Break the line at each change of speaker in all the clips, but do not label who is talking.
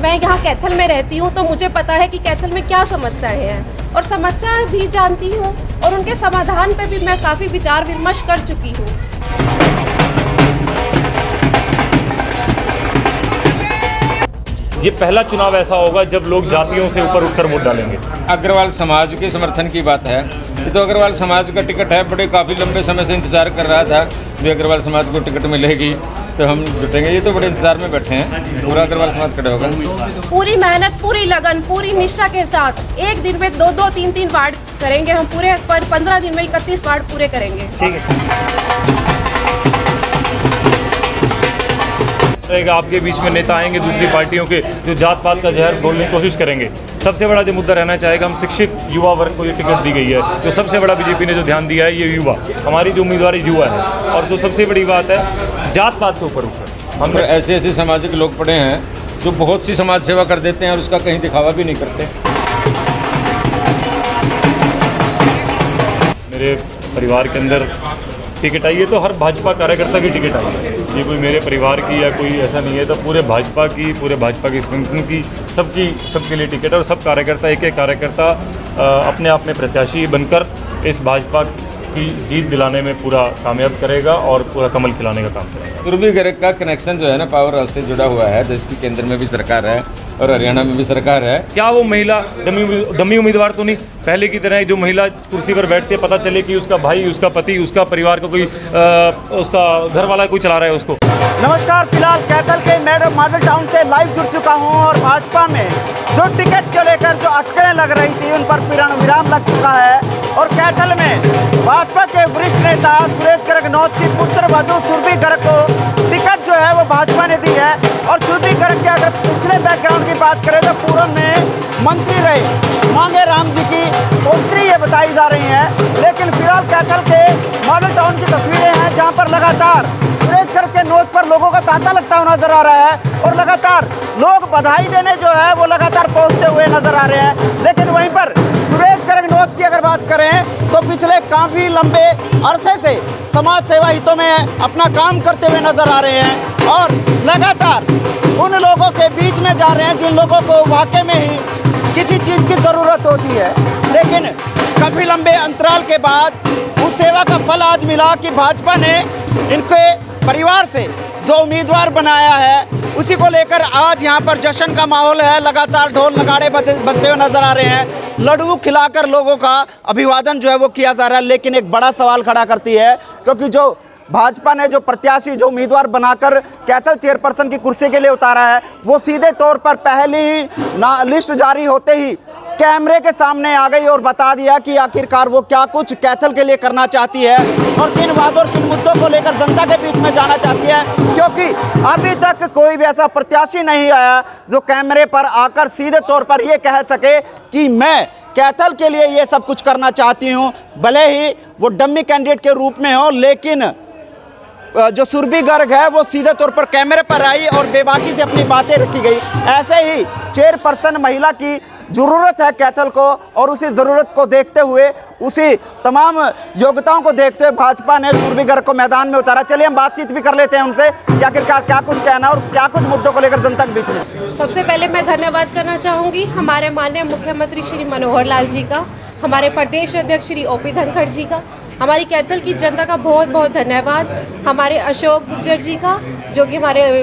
मैं यहाँ कैथल में रहती हूँ तो मुझे पता है कि कैथल में क्या समस्याएं हैं और समस्याएं भी जानती हूँ और उनके समाधान पे भी मैं काफ़ी विचार विमर्श कर चुकी हूँ।
ये पहला चुनाव ऐसा होगा जब लोग जातियों से ऊपर उठकर वोट डालेंगे।
अग्रवाल समाज के समर्थन की बात है। ये तो अग्रवाल समाज का टिकट है, बड़े काफ़ी लंबे समय से इंतजार कर रहा था भी अग्रवाल समाज को टिकट मिलेगी तो हम जुटेंगे। ये तो बड़े इंतजार में बैठे हैं, पूरा अग्रवाल समाज खड़े होगा।
पूरी मेहनत, पूरी लगन, पूरी निष्ठा के साथ एक दिन में 2-2, 3-3 वार्ड करेंगे हम पूरे, पर 15 दिन में 31 वार्ड पूरे करेंगे।
ठीक है। आपके बीच में नेता आएंगे दूसरी पार्टियों के जो जात पात का जहर बोलने की कोशिश करेंगे। सबसे बड़ा जो मुद्दा रहना चाहेगा, हम शिक्षित युवा वर्ग को ये टिकट दी गई है, तो सबसे बड़ा बीजेपी ने जो ध्यान दिया है ये युवा, हमारी जो उम्मीदवार युवा है। और जो सबसे बड़ी बात है, जात पात से ऊपर उठकर
हम ऐसे सामाजिक लोग पड़े हैं जो बहुत सी समाज सेवा कर देते हैं और उसका कहीं दिखावा भी नहीं करते। मेरे परिवार के अंदर टिकट आई है तो हर भाजपा कार्यकर्ता की टिकट आई है, ये कोई मेरे परिवार की या कोई ऐसा नहीं है, तो पूरे भाजपा की संगठन की सबके लिए टिकट है। और सब कार्यकर्ता, एक कार्यकर्ता अपने आप में प्रत्याशी बनकर इस भाजपा की जीत दिलाने में पूरा कामयाब करेगा और पूरा कमल खिलाने का काम करेगा। सुरभि गर्ग का कनेक्शन जो है ना पावर हाउस से जुड़ा हुआ है, देश की केंद्र में भी सरकार है और हरियाणा में भी सरकार है।
क्या वो महिला डमी उम्मीदवार तो नहीं? पहले की तरह जो महिला कुर्सी पर बैठती है, पता चले कि उसका भाई, उसका पति, उसका परिवार का कोई उसका घर वाला कोई चला रहा है उसको।
नमस्कार, फिलहाल कैथल के मैं मॉडल टाउन से लाइव जुड़ चुका हूं और भाजपा में जो टिकट को लेकर जो अटकलें लग रही थी उन पर विराम लग चुका है। और कैथल में भाजपा के वरिष्ठ नेता सुरेश गर्ग नौज की पुत्र वधू सुरभि गर्ग को टिकट जो है वो भाजपा ने दी है। और सुरभि गर्ग के अगर पिछले बैकग्राउंड की बात करें तो पूर्व में मंत्री रहे मांगे राम जी की पुत्री ये बताई जा रही है। लेकिन फिलहाल कैथल के मॉडल टाउन की तस्वीरें हैं जहाँ पर लगातार सुरेश गर्ग के नोच पर लोगों का तांता लगता हुआ नजर आ रहा है और लगातार लोग बधाई देने जो है वो लगातार पहुंचते हुए नजर आ रहे हैं। लेकिन वहीं पर सुरेश गर्ग नोच की अगर बात करें तो पिछले काफी लंबे अरसे से समाज सेवा हितों में अपना काम करते हुए नजर आ रहे हैं और लगातार उन लोगों के बीच में जा रहे हैं जिन लोगों को वाकई में ही किसी चीज़ की ज़रूरत होती है। लेकिन काफ़ी लंबे अंतराल के बाद उस सेवा का फल आज मिला कि भाजपा ने इनके परिवार से जो उम्मीदवार बनाया है उसी को लेकर आज यहाँ पर जश्न का माहौल है। लगातार ढोल नगाड़े बजते हुए नजर आ रहे हैं, लड्डू खिलाकर लोगों का अभिवादन जो है वो किया जा रहा है। लेकिन एक बड़ा सवाल खड़ा करती है क्योंकि जो भाजपा ने जो प्रत्याशी, जो उम्मीदवार बनाकर कैथल चेयरपर्सन की कुर्सी के लिए उतारा है वो सीधे तौर पर पहली ही लिस्ट जारी होते ही कैमरे के सामने आ गई और बता दिया कि आखिरकार वो क्या कुछ कैथल के लिए करना चाहती है और किन वादों और किन मुद्दों को लेकर जनता के बीच में जाना चाहती है। क्योंकि अभी तक कोई भी ऐसा प्रत्याशी नहीं आया जो कैमरे पर आकर सीधे तौर पर ये कह सके कि मैं कैथल के लिए ये सब कुछ करना चाहती हूँ, भले ही वो डम्मी कैंडिडेट के रूप में हो। लेकिन जो सुरभि गर्ग है वो सीधे तौर पर कैमरे पर आई और बेबाकी से अपनी बातें रखी गई। ऐसे ही चेयरपर्सन महिला की ज़रूरत है कैथल को और उसी ज़रूरत को देखते हुए, उसी तमाम योग्यताओं को देखते हुए भाजपा ने सुरभि गर्ग को मैदान में उतारा। चलिए हम बातचीत भी कर लेते हैं उनसे कि आखिरकार क्या कुछ कहना और क्या कुछ मुद्दों को लेकर जनता के बीच में।
सबसे पहले मैं धन्यवाद करना चाहूँगी हमारे माननीय मुख्यमंत्री श्री मनोहर लाल जी का, हमारे प्रदेश अध्यक्ष श्री ओपी धनखड़ जी का, हमारी कैथल की जनता का बहुत बहुत धन्यवाद, हमारे अशोक गुज्जर जी का जो कि हमारे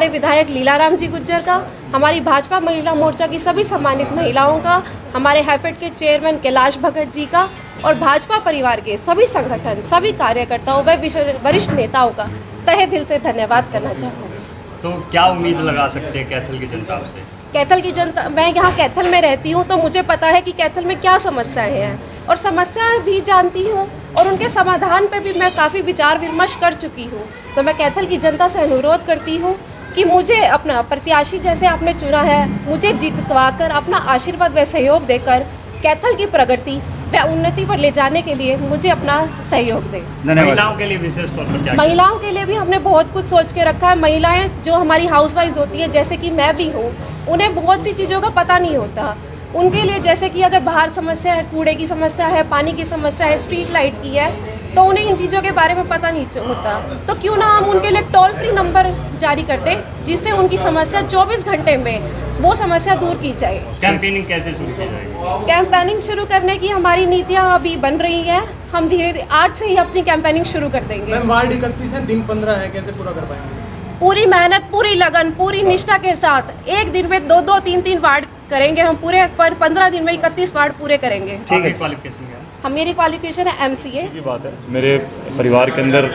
विधायक लीलाराम जी गुज्जर का, हमारी भाजपा महिला मोर्चा की सभी सम्मानित महिलाओं का, हमारे हैपेट के चेयरमैन कैलाश भगत जी का और भाजपा परिवार के सभी संगठन, सभी कार्यकर्ताओं व वरिष्ठ नेताओं का तहे दिल से धन्यवाद करना चाहूँगी।
तो क्या उम्मीद लगा सकते हैं कैथल की जनता से?
कैथल की जनता, मैं यहाँ कैथल में रहती हूँ तो मुझे पता है कि कैथल में क्या समस्याएं हैं और समस्याएं भी जानती हूँ और उनके समाधान पे भी मैं काफ़ी विचार विमर्श कर चुकी हूँ। तो मैं कैथल की जनता से अनुरोध करती हूँ कि मुझे अपना प्रत्याशी जैसे आपने चुना है, मुझे जितवाकर अपना आशीर्वाद व सहयोग देकर कैथल की प्रगति व उन्नति पर ले जाने के लिए मुझे अपना सहयोग दें।
महिलाओं के लिए विशेष तौर पर क्या?
महिलाओं के लिए भी हमने बहुत कुछ सोच के रखा है। महिलाएं जो हमारी हाउसवाइफ्स होती हैं, जैसे कि मैं भी हूँ, उन्हें बहुत सी चीज़ों का पता नहीं होता। उनके लिए जैसे कि अगर बाहर समस्या है, कूड़े की समस्या है, पानी की समस्या है, स्ट्रीट लाइट की है, तो उन्हें इन चीज़ों के बारे में पता नहीं होता। तो क्यों ना हम उनके लिए टोल फ्री नंबर जारी करते जिससे उनकी समस्या 24 घंटे में वो समस्या दूर की जाए।
कैंपेनिंग कैसे शुरू की जाएगी?
कैंपेनिंग शुरू करने की हमारी नीतियाँ अभी बन रही हैं। हम धीरे धीरे आज से ही अपनी कैंपेनिंग शुरू कर देंगे।
मैम वार्ड 31 है, दिन 15 है, कैसे पूरा कर पाएंगे?
पूरी मेहनत, पूरी लगन, पूरी निष्ठा के साथ एक दिन में 2-2, 3-3 वार्ड करेंगे हम पूरे, पर 15 दिन में 31 वार्ड पूरे करेंगे।
ठीक है। क्वालिफिकेशन क्या है?
मेरी क्वालिफिकेशन है MCA।
की बात है, मेरे परिवार के अंदर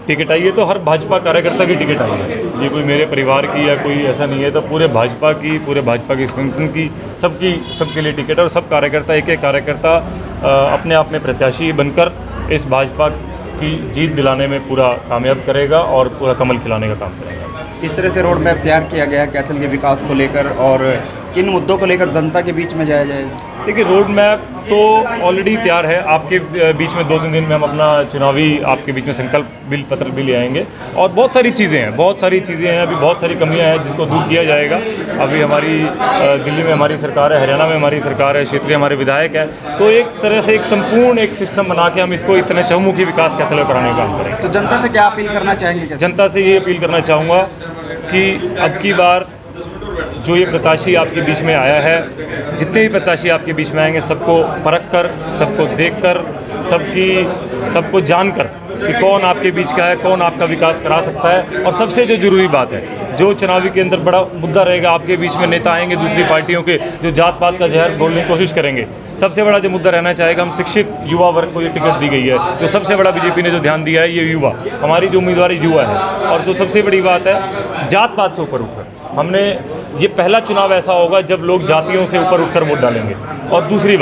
टिकट आई है तो हर भाजपा कार्यकर्ता की टिकट आई है। ये कोई मेरे परिवार की या कोई ऐसा नहीं है, तो पूरे भाजपा की संगठन की सबके लिए टिकट है। और सब कार्यकर्ता, एक एक कार्यकर्ता अपने आप में प्रत्याशी बनकर इस भाजपा की जीत दिलाने में पूरा कामयाब करेगा और पूरा कमल खिलाने का काम करेगा।
किस तरह से रोड मैप तैयार किया गया है कैथल के विकास को लेकर और किन मुद्दों को लेकर जनता के बीच में जाया जाएगा?
देखिए, रोड मैप तो ऑलरेडी तैयार है। आपके बीच में 2-3 दिन में हम अपना चुनावी आपके बीच में संकल्प पत्र भी ले आएंगे। और बहुत सारी चीज़ें हैं, अभी बहुत सारी कमियां हैं जिसको दूर किया जाएगा। अभी हमारी दिल्ली में हमारी सरकार है, हरियाणा में हमारी सरकार है, क्षेत्रीय हमारे विधायक हैं। तो एक तरह से एक संपूर्ण एक सिस्टम बना के हम इसको इतने चहुमुखी विकास कैथल में कराने का काम करेंगे।
तो जनता से क्या अपील करना चाहेंगे?
जनता से ये अपील करना चाहूँगा कि अब की बार जो ये प्रत्याशी आपके बीच में आया है, जितने भी प्रत्याशी आपके बीच में आएंगे, सबको परख कर, सबको देख कर, सबको जानकर कि कौन आपके बीच का है, कौन आपका विकास करा सकता है। और सबसे जो जरूरी बात है, जो चुनावी के अंदर बड़ा मुद्दा रहेगा, आपके बीच में नेता आएंगे दूसरी पार्टियों के जो जात पात का जहर बोलने की कोशिश करेंगे। सबसे बड़ा जो मुद्दा रहना चाहेगा, हम शिक्षित युवा वर्ग को ये टिकट दी गई है। जो सबसे बड़ा बीजेपी ने जो ध्यान दिया है, ये युवा, हमारी जो उम्मीदवार युवा है। और जो सबसे बड़ी बात है, जात पात से ऊपर उठकर हमने ये पहला चुनाव ऐसा होगा जब लोग जातियों से ऊपर उठकर वोट डालेंगे। और दूसरी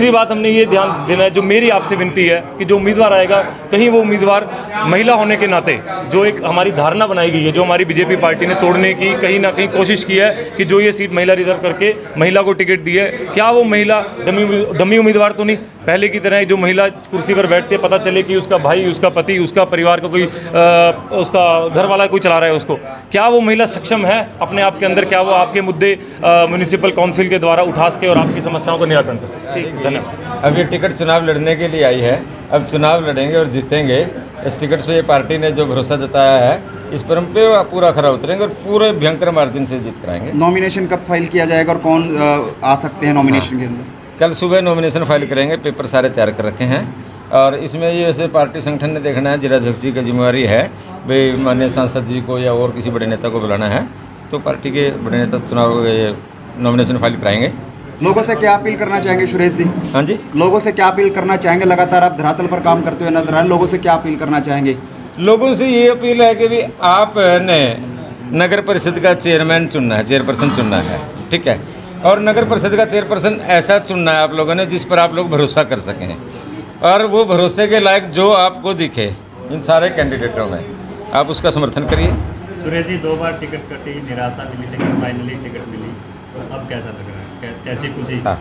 बात हमने ये ध्यान देना है, जो मेरी आपसे विनती है कि जो उम्मीदवार आएगा, कहीं वो उम्मीदवार महिला होने के नाते जो एक हमारी धारणा बनाई गई है, जो हमारी बीजेपी पार्टी ने तोड़ने की कहीं ना कहीं कोशिश की है कि जो ये सीट महिला रिजर्व करके महिला को टिकट दी है, क्या वो महिला डमी उम्मीदवार तो नहीं? पहले की तरह जो महिला कुर्सी पर बैठती है, पता चले कि उसका भाई, उसका पति, उसका परिवार का कोई उसका घर वाला कोई चला रहा है उसको, क्या वो महिला सक्षम है अपने आप के अंदर? क्या वो आपके मुद्दे म्यूनिसिपल काउंसिल के द्वारा उठा सके और आपकी समस्याओं का निराकरण कर सके? धन्यवाद।
अब ये टिकट चुनाव लड़ने के लिए आई है, अब चुनाव लड़ेंगे और जीतेंगे। इस टिकट से ये पार्टी ने जो भरोसा जताया है, इस पर हम पे पूरा खरा उतरेंगे और पूरे भयंकर मार्जिन से जीत कराएंगे।
नॉमिनेशन कब फाइल किया जाएगा और कौन आ सकते हैं नॉमिनेशन के अंदर?
कल सुबह नॉमिनेशन फाइल करेंगे, पेपर सारे तैयार कर रखे हैं। और इसमें ये वैसे पार्टी संगठन ने देखना है, जिलाध्यक्ष जी की जिम्मेवारी है भाई, माननीय सांसद जी को या और किसी बड़े नेता को बुलाना है, तो पार्टी के बड़े नेता चुनाव नॉमिनेशन फाइल कराएंगे।
लोगों से क्या अपील करना चाहेंगे सुरेश जी?
हाँ जी,
लोगों से क्या अपील करना चाहेंगे? लगातार आप धरातल पर काम करते हुए नजर आए, लोगों से क्या अपील करना चाहेंगे?
लोगों से ये अपील है कि भी आपने नगर परिषद का चेयरमैन चुनना है, चेयरपर्सन चुनना है, ठीक है। और नगर परिषद का चेयरपर्सन ऐसा चुनना है आप लोगों ने जिस पर आप लोग भरोसा कर सकें, और वो भरोसे के लायक जो आपको दिखे इन सारे कैंडिडेटों में, आप उसका समर्थन करिए।
सुरेश जी, 2 बार टिकट कटी, निराशा मिली, लेकिन फाइनली टिकट मिली, अब कैसा लग रहा है? कैसी खुशी?
हाँ,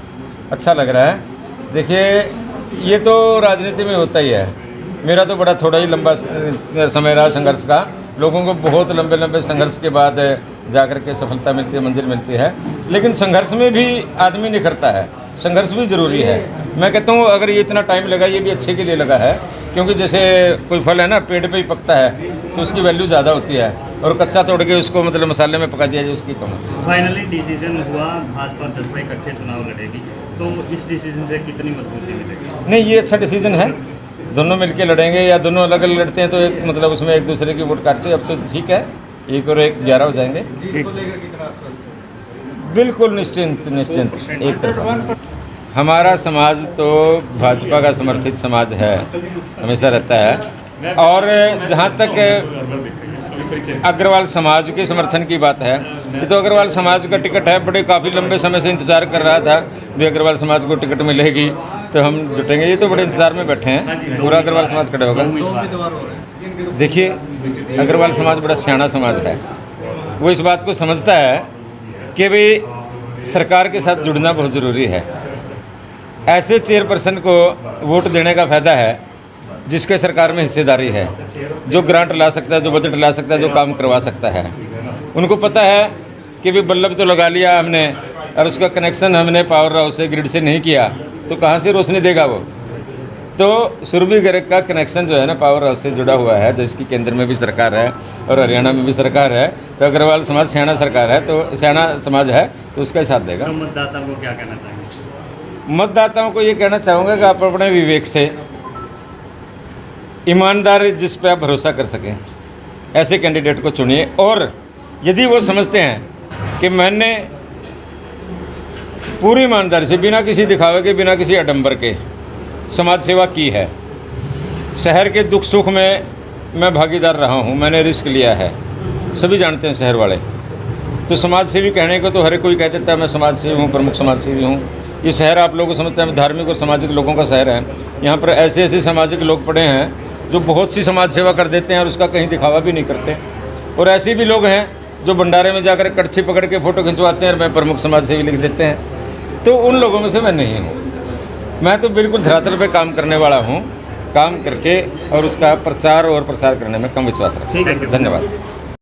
अच्छा लग रहा है। देखिए, ये तो राजनीति में होता ही है। मेरा तो बड़ा थोड़ा ही लंबा समय रहा संघर्ष का। लोगों को बहुत लंबे लंबे संघर्ष के बाद जाकर के सफलता मिलती है, मंजिल मिलती है। लेकिन संघर्ष में भी आदमी निखरता है, संघर्ष भी ज़रूरी है। मैं कहता हूँ अगर ये इतना टाइम लगा, ये भी अच्छे के लिए लगा है, क्योंकि जैसे कोई फल है ना, पेड़ पे ही पकता है तो उसकी वैल्यू ज़्यादा होती है, और कच्चा तोड़ के उसको मतलब मसाले में पका दिया जाए उसकी कम होती है।
फाइनली डिसीजन हुआ, भाजपा 10 इकट्ठे चुनाव लड़ेगी, तो इस डिसीजन से कितनी मजबूती मिलेगी?
नहीं, ये अच्छा डिसीजन है। दोनों मिलके लड़ेंगे या दोनों अलग अलग लड़ते हैं तो एक मतलब उसमें एक दूसरे की वोट काटते हैं। अब तो ठीक है, 1 और 1 11 हो जाएंगे। बिल्कुल निश्चिंत एक तरफ। हमारा समाज तो भाजपा का समर्थित समाज है, हमेशा रहता है। और जहाँ तक अग्रवाल समाज के समर्थन की बात है, ये तो अग्रवाल समाज का टिकट है। बड़े काफ़ी लंबे समय से इंतज़ार कर रहा था भी अग्रवाल समाज को टिकट मिलेगी तो हम जुटेंगे। ये तो बड़े इंतज़ार में बैठे हैं, पूरा अग्रवाल समाज खड़ा होगा। देखिए, अग्रवाल समाज बड़ा सियाना समाज है। वो इस बात को समझता है कि भाई सरकार के साथ जुड़ना बहुत ज़रूरी है। ऐसे चेयरपर्सन को वोट देने का फ़ायदा है जिसके सरकार में हिस्सेदारी है, जो ग्रांट ला सकता है, जो बजट ला सकता है, जो काम करवा सकता है। उनको पता है कि भी बल्ब तो लगा लिया हमने और उसका कनेक्शन हमने पावर हाउस से, ग्रिड से नहीं किया, तो कहाँ से रोशनी देगा वो? तो सुरभि गर्ग का कनेक्शन जो है ना पावर हाउस से जुड़ा हुआ है, जिसकी केंद्र में भी सरकार है और हरियाणा में भी सरकार है। तो अग्रवाल समाज सियाणा सरकार है, तो सियाणा समाज है, तो उसका ही साथ देगा।
तो मतदाताओं को क्या कहना चाहेंगे?
मतदाताओं को ये कहना चाहूँगा कि आप अपने विवेक से ईमानदार जिस पे आप भरोसा कर सकें ऐसे कैंडिडेट को चुनिए। और यदि वो समझते हैं कि मैंने पूरी ईमानदारी से, बिना किसी दिखावे के, बिना किसी आडंबर के समाज सेवा की है, शहर के दुख सुख में मैं भागीदार रहा हूँ, मैंने रिस्क लिया है, सभी जानते हैं शहर वाले। तो समाज सेवी कहने को तो हर कोई कह देता है मैं समाज सेवी हूँ, प्रमुख समाज सेवी हूँ। ये शहर आप लोग समझते हैं धार्मिक और सामाजिक लोगों का शहर है। यहाँ पर ऐसे ऐसे सामाजिक लोग पड़े हैं जो बहुत सी समाज सेवा कर देते हैं और उसका कहीं दिखावा भी नहीं करते। और ऐसे भी लोग हैं जो भंडारे में जाकर कड़छी पकड़ के फ़ोटो खिंचवाते हैं और मैं प्रमुख समाज सेवी लिख देते हैं। तो उन लोगों में से मैं नहीं हूँ। मैं तो बिल्कुल धरातल पे काम करने वाला हूँ, काम करके और उसका प्रचार और प्रसार करने में कम विश्वास रखता हूँ। धन्यवाद।